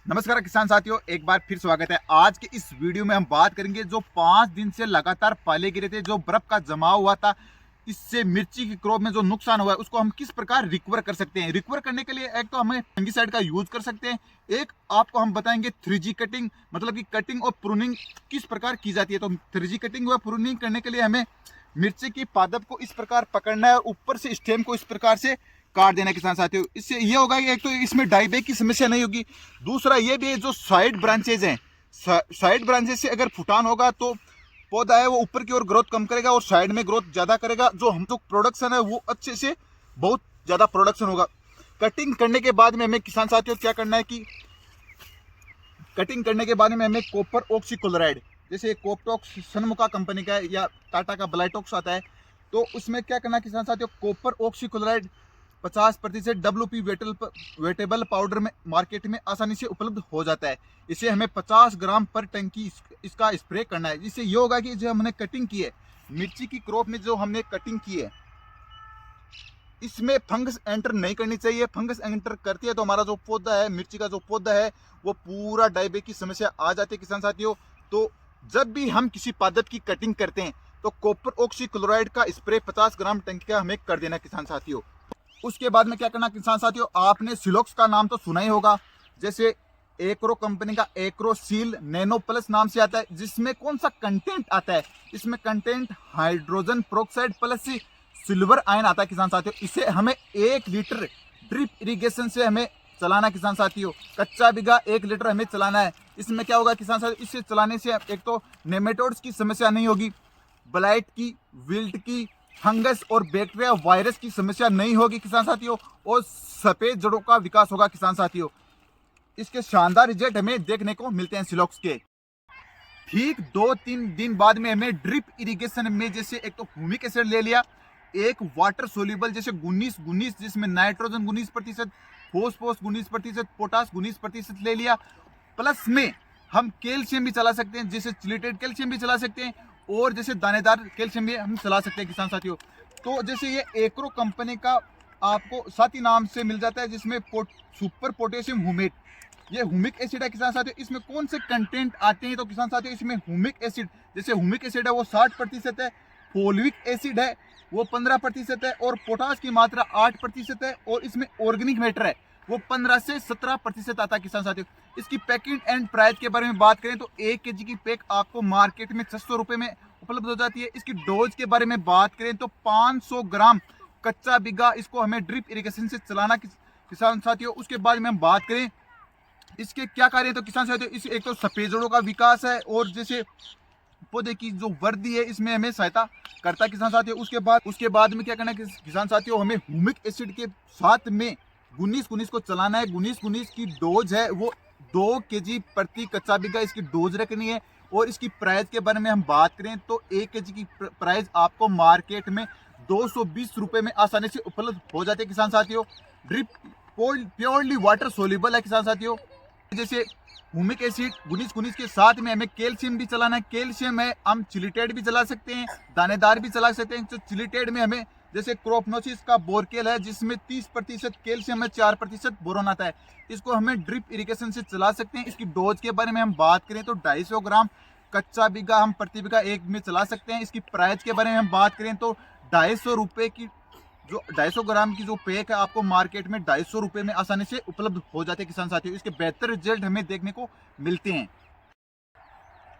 नमस्कार किसान साथियों, एक बार फिर स्वागत है। आज के इस वीडियो में हम बात करेंगे जो 5 दिन से लगातार पाले गिरे थे, जो बर्फ का जमाव हुआ था, इससे मिर्ची की क्रॉप में जो नुकसान हुआ है उसको हम किस प्रकार रिकवर कर सकते हैं। रिकवर करने के लिए एक तो हमें फंगिसाइड का यूज कर सकते हैं, एक आपको हम बताएंगे 3G कटिंग, मतलब कि कटिंग और प्रूनिंग किस प्रकार की जाती है। तो 3G कटिंग व प्रूनिंग करने के लिए हमें मिर्ची की पादप को इस प्रकार पकड़ना है और ऊपर से स्टेम को इस प्रकार से काट देना किसान साथियों। इससे ये होगा कि एक तो इसमें डाईबैक की समस्या नहीं होगी, दूसरा ये भी है जो साइड ब्रांचेज हैं, साइड ब्रांचेज से अगर फुटान होगा तो पौधा है वो ऊपर की ओर ग्रोथ कम करेगा और साइड में ग्रोथ ज़्यादा करेगा। जो हम तो प्रोडक्शन है वो अच्छे से बहुत ज़्यादा प्रोडक्शन होगा। कटिंग करने के बाद में हमें किसान साथियों क्या करना है कि कटिंग करने के बाद में हमें कॉपर ऑक्सीक्लोराइड, जैसे कोपटॉक्स सनमुखा कंपनी का है या टाटा का ब्लाइटॉक्स आता है, तो उसमें क्या करना है किसान साथियों, copper oxychloride 50% WP wettable powder में मार्केट में आसानी से उपलब्ध हो जाता है। इसे हमें 50 ग्राम पर टंकी इसका स्प्रे करना है। जिससे ये होगा कि जो हमने कटिंग की है मिर्ची की क्रॉप में, जो हमने कटिंग की है इसमें फंगस एंटर नहीं करनी चाहिए। फंगस एंटर करती है तो हमारा जो पौधा है, मिर्ची का जो पौधा है, वो पूरा डायबैक की समस्या आ जाती है किसान साथियों। तो जब भी हम किसी पादप की कटिंग करते हैं तो कॉपर ऑक्सीक्लोराइड का स्प्रे 50 ग्राम टंकी का हमें कर देना किसान साथियों। उसके बाद में क्या करना किसान साथियों, आपने सिलोक्स का नाम तो सुना ही होगा। जैसे एग्रो कंपनी का एग्रो सील नैनो प्लस नाम से आता है, जिसमें कौन सा कंटेंट आता है, इसमें content hydrogen peroxide plus silver ion आता है किसान साथियों। इसे हमें 1 लीटर ड्रिप इरिगेशन से हमें चलाना किसान साथियों। कच्चा बीघा 1 लीटर हमें चलाना है। इसमें क्या होगा किसान साथियों, इसे चलाने से एक तो नेमेटोड्स की समस्या नहीं होगी, ब्लाइट की, विल्ट की, फंगस और बैक्टीरिया वायरस की समस्या नहीं होगी किसान साथियों, और सफेद जड़ों का विकास होगा किसान साथियों। इसके शानदार रिजल्ट हमें देखने को मिलते हैं सिलोक्स के। ठीक 2-3 दिन बाद में हमें ड्रिप इरिगेशन में जैसे एक तो ह्यूमिक एसिड ले लिया, एक वाटर सोल्यूबल जैसे 19-19 जिसमें नाइट्रोजन 19%, फॉस्फोरस 19%, पोटास 19% ले लिया। प्लस में हम कैल्शियम भी चला सकते हैं, जैसे चिलेटेड कैल्शियम भी चला सकते हैं और जैसे दानेदार कैल्शियम भी हम चला सकते हैं किसान साथियों। तो जैसे ये एग्रो कंपनी का आपको साथी नाम से मिल जाता है, जिसमें सुपर पोटेशियम ह्यूमेट, ये ह्यूमिक एसिड है किसान साथियों। इसमें कौन से कंटेंट आते हैं तो किसान साथियों, इसमें ह्यूमिक एसिड, जैसे ह्यूमिक एसिड है वो 60% है, फोलिक एसिड है वो 15% है और पोटास की मात्रा 8% है, और इसमें ऑर्गेनिक मैटर है वो 15 से 17% आता है किसान साथियों। इसकी पैकिंग एंड प्राइस के बारे में बात करें तो 1 kg की पैक आपको मार्केट में 600 रुपये में उपलब्ध हो जाती है। इसकी डोज के बारे में बात करें तो 500 ग्राम कच्चा बीघा इसको हमें ड्रिप इरिगेशन से चलाना किसान साथियों। उसके बाद में हम बात करें इसके क्या कार्य है तो किसान साथियों, इस एक तो सफेद जड़ों का विकास है और जैसे पौधे की जो वृद्धि है इसमें हमें सहायता करता है किसान साथियों। उसके बाद में क्या करना है किसान साथियों, हमें ह्यूमिक एसिड के साथ में गुनीस को चलाना है। गुनीस की डोज है वो 2 kg प्रति कच्चा बीघा इसकी डोज रखनी है। और इसकी प्राइस के बारे में हम बात करें तो 1 kg की प्राइस आपको मार्केट में 220 रुपये में आसानी से उपलब्ध हो जाती है किसान साथियों। ड्रिप प्योरली वाटर सोल्यूबल है किसान साथियों। जैसे ह्यूमिक एसिड गुनीस के साथ में हमें कैल्शियम भी चलाना है। कैल्शियम है हम चिलिटेड भी चला सकते हैं, दानेदार भी चला सकते हैं। तो चिलिटेड में हमें जैसे क्रोपनोसिस का बोरकेल है जिसमें 30% कैल्शियम है, 4% बोरोन आता है, इसको हमें ड्रिप इरिगेशन से चला सकते हैं। इसकी डोज के बारे में हम बात करें तो 250 ग्राम कच्चा बीघा हम प्रति बीघा 1 में चला सकते हैं। इसकी प्राइस के बारे में हम बात करें तो 250 रुपये की, जो 250 ग्राम की जो पैक है आपको मार्केट में 250 रुपये में आसानी से उपलब्ध हो जाते हैं किसान साथियों। इसके बेहतर रिजल्ट हमें देखने को मिलते हैं।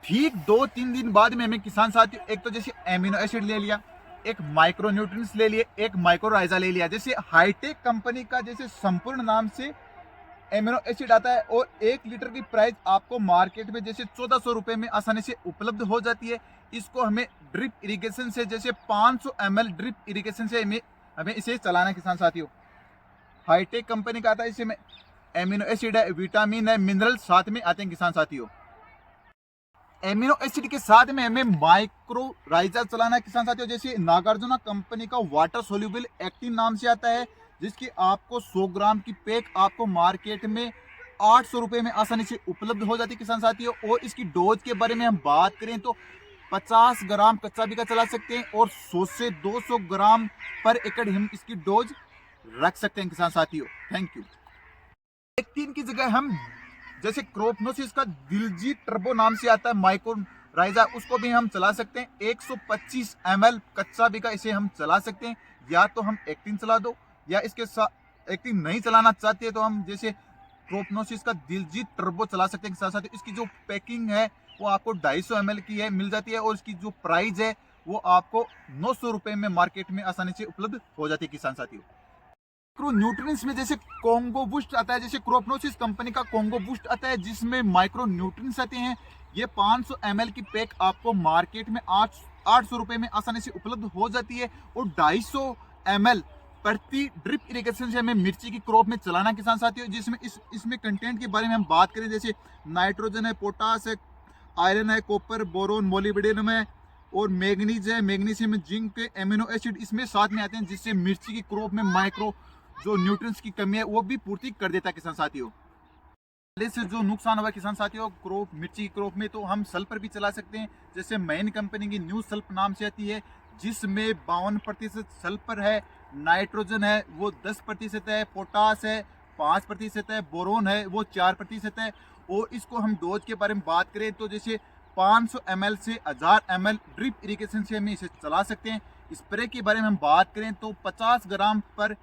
ठीक 2-3 दिन बाद में हमें किसान साथियों एक तो जैसे एमिनो एसिड ले लिया, एक माइक्रो न्यूट्रिएंट्स ले लिए, एक माइक्रोराइजा ले लिया। जैसे हाईटेक कंपनी का जैसे संपूर्ण नाम से एमिनो एसिड आता है और 1 लीटर की प्राइस आपको मार्केट में जैसे 1400 रुपये में आसानी से उपलब्ध हो जाती है। इसको हमें ड्रिप इरिगेशन से जैसे 500 ml ड्रिप इरिगेशन से हमें इसे चलाना है किसान साथियों। हाईटेक कंपनी का आता है, इसमें एमिनो एसिड है, विटामिन है, मिनरल साथ में आते हैं किसान साथियों। एमिनो एसिड के साथ में हमें माइक्रोराइजा चलाना है किसान साथियों। जैसे नागार्जुना कंपनी का वाटर सोल्यूबल एक्टिव नाम से आता है, जिसकी आपको 100 ग्राम की पैक आपको मार्केट में 800 रुपये में आसानी से उपलब्ध हो जाती है किसान साथियों। और इसकी डोज के बारे में हम बात करें तो 50 ग्राम कच्चा बीघा चला सकते हैं और 100 से 200 ग्राम पर एकड़ हम इसकी डोज रख सकते हैं किसान साथियों। Thank you. 1-3 की जगह हम जैसे क्रोपनोसिस का दिलजीत टर्बो नाम से आता है माइक्रो राइजा, उसको भी हम चला सकते हैं। 125 ml कच्चा बीघा इसे हम चला सकते हैं। या तो हम एक्टिन चला दो, या इसके साथ एक्टिन नहीं चलाना चाहते तो हम जैसे क्रोपनोसिस का दिलजीत टर्बो चला सकते हैं। साथ साथ इसकी जो पैकिंग है वो आपको 250 ml की है, मिल जाती है, और इसकी जो प्राइस है वो आपको 900 रुपए में मार्केट में आसानी से उपलब्ध हो जाती है किसान साथियों। माइक्रो न्यूट्रिएंट्स में जैसे कोंगो बूस्ट आता है, जैसे क्रोपनोसिस कंपनी का कोंगो बूस्ट आता है जिसमें माइक्रो न्यूट्रिएंट्स आते हैं। ये 500 ml की पैक आपको मार्केट में 800 रुपए में आसानी से उपलब्ध हो जाती है, और 250 ml प्रति ड्रिप इरिगेशन से हमें मिर्ची की क्रॉप में चलाना किसान साथियों। जिसमें इसमें कंटेंट के बारे में हम बात करें, जैसे नाइट्रोजन है, पोटास है, आयरन है, कॉपर, बोरोन, मोलिब्डेनम है, और मैग्नीज है, मैग्नीशियम, जिंक, एमिनो एसिड इसमें साथ में आते हैं, जिससे मिर्ची की क्रॉप में माइक्रो जो न्यूट्रिएंट्स की कमी है वो भी पूर्ति कर देता है किसान साथियों। पहले से जो नुकसान हुआ किसान साथियों मिर्ची की क्रॉप में, तो हम सल्फर भी चला सकते हैं। जैसे मैन कंपनी की न्यू सल्फ नाम से आती है, जिसमें 52% सल्फर है, नाइट्रोजन है वो 10% है, पोटास है 5% है, बोरोन है वो 4% है। और इसको हम डोज के बारे में बात करें तो जैसे 500 ml से 1000 ml ड्रिप इरिगेशन से हम इसे चला सकते हैं। स्प्रे के बारे में हम बात करें तो 50 ग्राम पर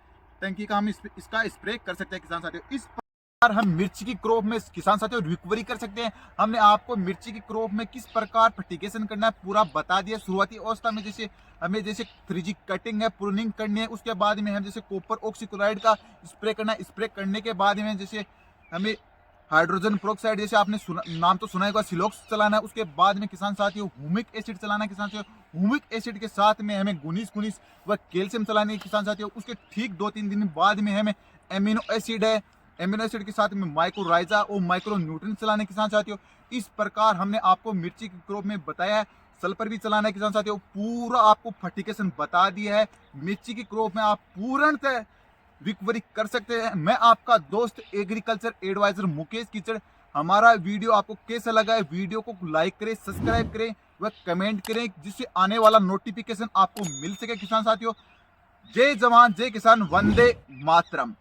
टंकी का हम इसका स्प्रे कर सकते हैं किसान साथियों। इस प्रकार हम मिर्ची की क्रॉप में किसान साथियों रिकवरी कर सकते हैं। हमने आपको मिर्ची की क्रॉप में किस प्रकार फर्टिगेशन करना है पूरा बता दिया। शुरुआती अवस्था में जैसे हमें 3G कटिंग है, प्रूनिंग करनी है, उसके बाद में हम जैसे कॉपर ऑक्सीक्लोराइड का स्प्रे करना है। स्प्रे करने के बाद में जैसे हमें हाइड्रोजन पेरोक्साइड, जैसे आपने नाम तो सुना होगा, सिलोक्स चलाना है। उसके बाद में किसान साथियों ह्यूमिक एसिड चलाना है किसान साथियों। ह्यूमिक एसिड के साथ में हमें गुनीस व कैल्शियम चलानी है किसान साथियों। उसके ठीक 2-3 दिन बाद में हमें एमिनो एसिड है, एमिनो एसिड के साथ में माइक्रो राइजा और माइक्रो न्यूट्रिएंट्स चलाने किसान साथियों। इस प्रकार हमने आपको मिर्ची की क्रॉप में बताया है। सल्फर भी चलाना है किसान साथियों। पूरा आपको फर्टिगेशन बता दिया है। मिर्ची की क्रॉप में आप पूर्णतः रिकवरी कर सकते हैं। मैं आपका दोस्त एग्रीकल्चर एडवाइजर मुकेश कीचड़। हमारा वीडियो आपको कैसा लगा है, वीडियो को लाइक करें, सब्सक्राइब करें व कमेंट करें, जिससे आने वाला नोटिफिकेशन आपको मिल सके किसान साथियों। जय जवान जय किसान, वंदे मातरम।